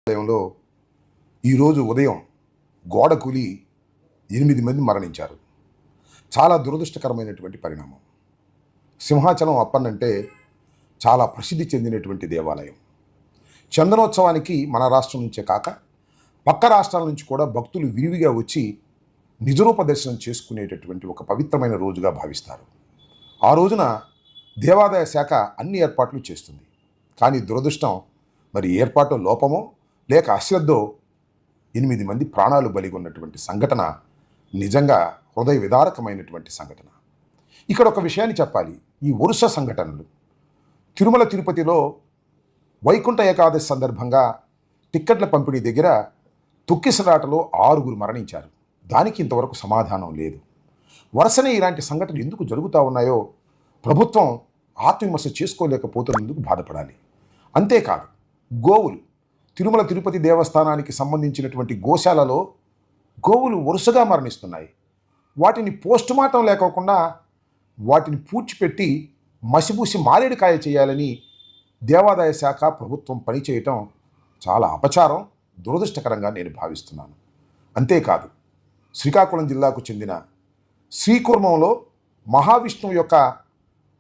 ఆలయంలో ఈరోజు ఉదయం గోడ కూలి 8 మంది మరణించారు. చాలా దురదృష్టకరమైనటువంటి పరిణామం. సింహాచలం అప్పన్నంటే చాలా ప్రసిద్ధి చెందినటువంటి దేవాలయం. చందనోత్సవానికి మన రాష్ట్రం నుంచే కాక పక్క రాష్ట్రాల నుంచి కూడా భక్తులు విరివిగా వచ్చి నిజరూప దర్శనం చేసుకునేటటువంటి ఒక పవిత్రమైన రోజుగా భావిస్తారు. ఆ రోజున దేవాదాయ శాఖ అన్ని ఏర్పాట్లు చేస్తుంది. కానీ దురదృష్టం, మరి ఏర్పాటు లోపమో లేక అశ్రద్ధో 8 మంది ప్రాణాలు బలిగొన్నటువంటి సంఘటన నిజంగా హృదయ విదారకమైనటువంటి సంఘటన. ఇక్కడ ఒక విషయాన్ని చెప్పాలి. ఈ వరుస సంఘటనలు తిరుమల తిరుపతిలో వైకుంఠ ఏకాదశి సందర్భంగా టిక్కెట్ల పంపిణీ దగ్గర తొక్కిసలాటలో 6 మరణించారు. దానికి ఇంతవరకు సమాధానం లేదు. వరుసనే ఇలాంటి సంఘటనలు ఎందుకు జరుగుతూ ఉన్నాయో ప్రభుత్వం ఆత్మవిమర్శ చేసుకోలేకపోతున్నందుకు బాధపడాలి. అంతేకాదు, గోవులు తిరుమల తిరుపతి దేవస్థానానికి సంబంధించినటువంటి గోశాలలో గోవులు వరుసగా మరణిస్తున్నాయి. వాటిని పోస్టుమార్టం లేకోకుండా వాటిని పూడ్చిపెట్టి మసిపూసి మారేడుకాయ చేయాలని దేవాదాయ శాఖ ప్రభుత్వం పనిచేయటం చాలా అపచారం, దురదృష్టకరంగా నేను భావిస్తున్నాను. అంతేకాదు, శ్రీకాకుళం జిల్లాకు చెందిన శ్రీకూర్మంలో మహావిష్ణువు యొక్క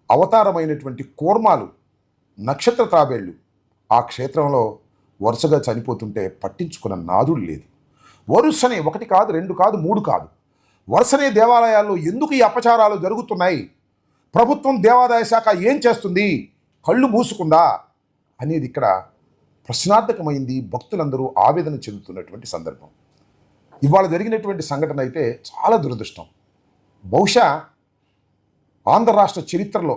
అవతారమైనటువంటి కూర్మాలు, నక్షత్ర తాబేళ్లు ఆ క్షేత్రంలో వరుసగా చనిపోతుంటే పట్టించుకున్న నాదుడు లేదు. వరుసనే 1 కాదు, 2 కాదు, 3 కాదు, వరుసనే దేవాలయాల్లో ఎందుకు ఈ అపచారాలు జరుగుతున్నాయి? ప్రభుత్వం, దేవాదాయ శాఖ ఏం చేస్తుంది? కళ్ళు మూసుకుందా అనేది ఇక్కడ ప్రశ్నార్థకమైంది. భక్తులందరూ ఆవేదన చెందుతున్నటువంటి సందర్భం. ఇవాళ జరిగినటువంటి సంఘటన అయితే చాలా దురదృష్టం. బహుశా ఆంధ్ర రాష్ట్ర చరిత్రలో,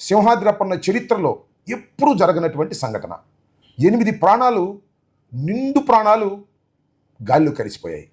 సింహాద్రప్పన్న చరిత్రలో ఎప్పుడూ జరగనటువంటి సంఘటన. 8 ప్రాణాలు, నిండు ప్రాణాలు గాల్లో కలిసిపోయాయి.